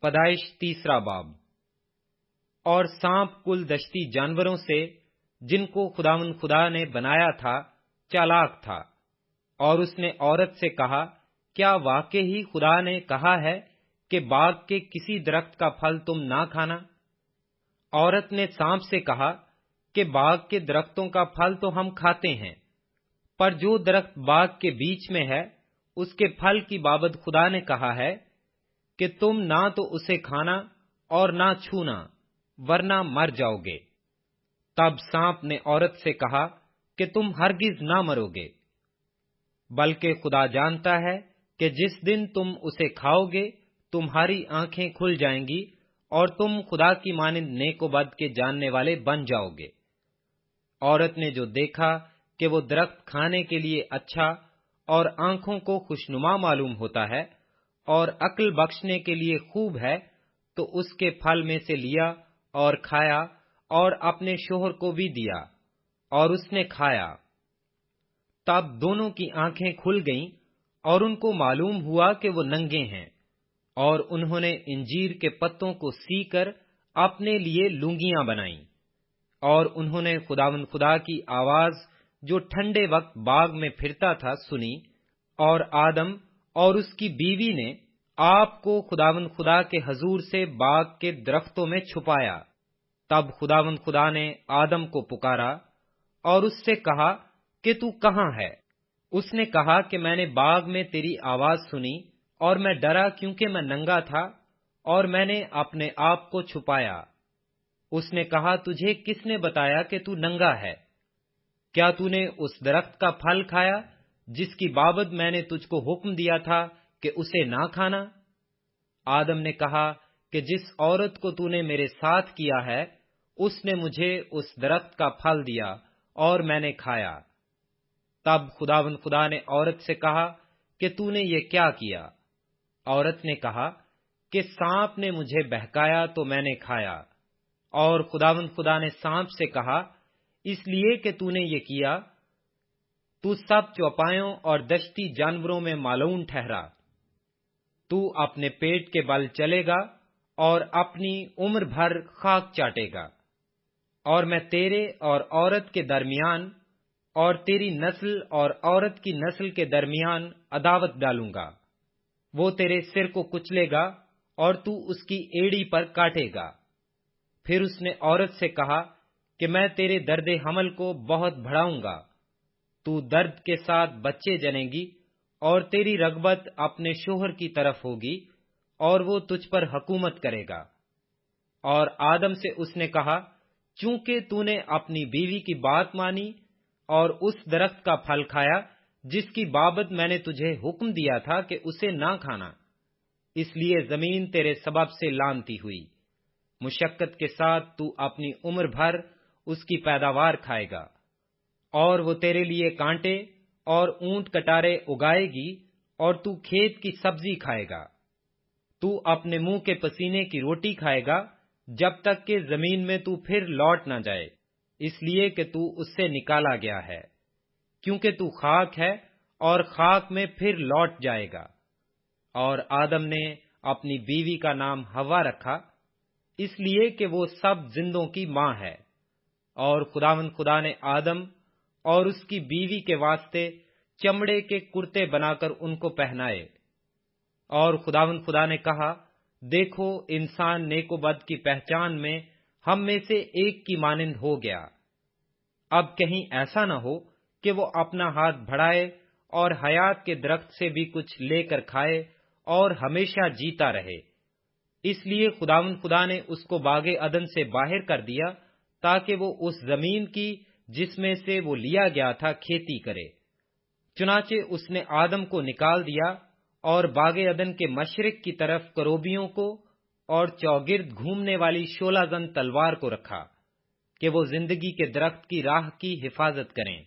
پیدائش 3 باب۔ اور سانپ کل دشتی جانوروں سے جن کو خداوند خدا نے بنایا تھا چالاک تھا، اور اس نے عورت سے کہا، کیا واقعی ہی خدا نے کہا ہے کہ باغ کے کسی درخت کا پھل تم نہ کھانا؟ عورت نے سانپ سے کہا کہ باغ کے درختوں کا پھل تو ہم کھاتے ہیں، پر جو درخت باغ کے بیچ میں ہے اس کے پھل کی بابت خدا نے کہا ہے کہ تم نہ تو اسے کھانا اور نہ چھونا، ورنہ مر جاؤ گے۔ تب سانپ نے عورت سے کہا کہ تم ہرگز نہ مرو گے، بلکہ خدا جانتا ہے کہ جس دن تم اسے کھاؤ گے تمہاری آنکھیں کھل جائیں گی اور تم خدا کی مانند نیک و بد کے جاننے والے بن جاؤ گے۔ عورت نے جو دیکھا کہ وہ درخت کھانے کے لیے اچھا اور آنکھوں کو خوشنما معلوم ہوتا ہے اور عقل بخشنے کے لیے خوب ہے، تو اس کے پھل میں سے لیا اور کھایا اور اپنے شوہر کو بھی دیا، اور اس نے کھایا۔ تب دونوں کی آنکھیں کھل گئیں اور ان کو معلوم ہوا کہ وہ ننگے ہیں، اور انہوں نے انجیر کے پتوں کو سی کر اپنے لیے لنگیاں بنائیں۔ اور انہوں نے خداوند خدا کی آواز جو ٹھنڈے وقت باغ میں پھرتا تھا سنی، اور آدم اور اس کی بیوی نے آپ کو خداوند خدا کے حضور سے باغ کے درختوں میں چھپایا۔ تب خداوند خدا نے آدم کو پکارا اور اس سے کہا کہ تو کہاں ہے؟ اس نے کہا کہ میں نے باغ میں تیری آواز سنی اور میں ڈرا کیونکہ میں ننگا تھا اور میں نے اپنے آپ کو چھپایا۔ اس نے کہا، تجھے کس نے بتایا کہ تو ننگا ہے؟ کیا تو نے اس درخت کا پھل کھایا جس کی بابت میں نے تجھ کو حکم دیا تھا کہ اسے نہ کھانا؟ آدم نے کہا کہ جس عورت کو تو نے میرے ساتھ کیا ہے اس نے مجھے اس درخت کا پھل دیا اور میں نے کھایا۔ تب خداوند خدا نے عورت سے کہا کہ تو نے یہ کیا کیا؟ عورت نے کہا کہ سانپ نے مجھے بہکایا تو میں نے کھایا۔ اور خداوند خدا نے سانپ سے کہا، اس لیے کہ تو نے یہ کیا، تو سب چوپایوں اور دشتی جانوروں میں مالون ٹھہرا۔ تو اپنے پیٹ کے بل چلے گا اور اپنی عمر بھر خاک چاٹے گا، اور میں تیرے اور عورت کے درمیان اور تیری نسل اور عورت کی نسل کے درمیان عداوت ڈالوں گا۔ وہ تیرے سر کو کچلے گا اور تو اس کی ایڑی پر کاٹے گا۔ پھر اس نے عورت سے کہا کہ میں تیرے درد حمل کو بہت بڑھاؤں گا، تو درد کے ساتھ بچے جنے گی اور تیری رغبت اپنے شوہر کی طرف ہوگی اور وہ تجھ پر حکومت کرے گا۔ اور آدم سے اس نے کہا، چونکہ تو نے اپنی بیوی کی بات مانی اور اس درخت کا پھل کھایا جس کی بابت میں نے تجھے حکم دیا تھا کہ اسے نہ کھانا، اس لیے زمین تیرے سبب سے لعنتی ہوئی۔ مشقت کے ساتھ تو اپنی عمر بھر اس کی پیداوار کھائے گا، اور وہ تیرے لیے کانٹے اور اونٹ کٹارے اگائے گی اور تو کھیت کی سبزی کھائے گا۔ تو اپنے منہ کے پسینے کی روٹی کھائے گا جب تک کہ زمین میں تو پھر لوٹ نہ جائے، اس لیے کہ تو اس سے نکالا گیا ہے، کیونکہ تو خاک ہے اور خاک میں پھر لوٹ جائے گا۔ اور آدم نے اپنی بیوی کا نام حوا رکھا، اس لیے کہ وہ سب زندوں کی ماں ہے۔ اور خداوند خدا نے آدم اور اس کی بیوی کے واسطے چمڑے کے کرتے بنا کر ان کو پہنائے۔ اور خداوند خدا نے کہا، دیکھو انسان نیک و بد کی پہچان میں ہم میں سے ایک کی مانند ہو گیا۔ اب کہیں ایسا نہ ہو کہ وہ اپنا ہاتھ بڑھائے اور حیات کے درخت سے بھی کچھ لے کر کھائے اور ہمیشہ جیتا رہے۔ اس لیے خداوند خدا نے اس کو باغ عدن سے باہر کر دیا تاکہ وہ اس زمین کی جس میں سے وہ لیا گیا تھا کھیتی کرے۔ چنانچہ اس نے آدم کو نکال دیا اور باغ عدن کے مشرق کی طرف کروبیوں کو اور چوگرد گھومنے والی شولہ زن تلوار کو رکھا کہ وہ زندگی کے درخت کی راہ کی حفاظت کریں۔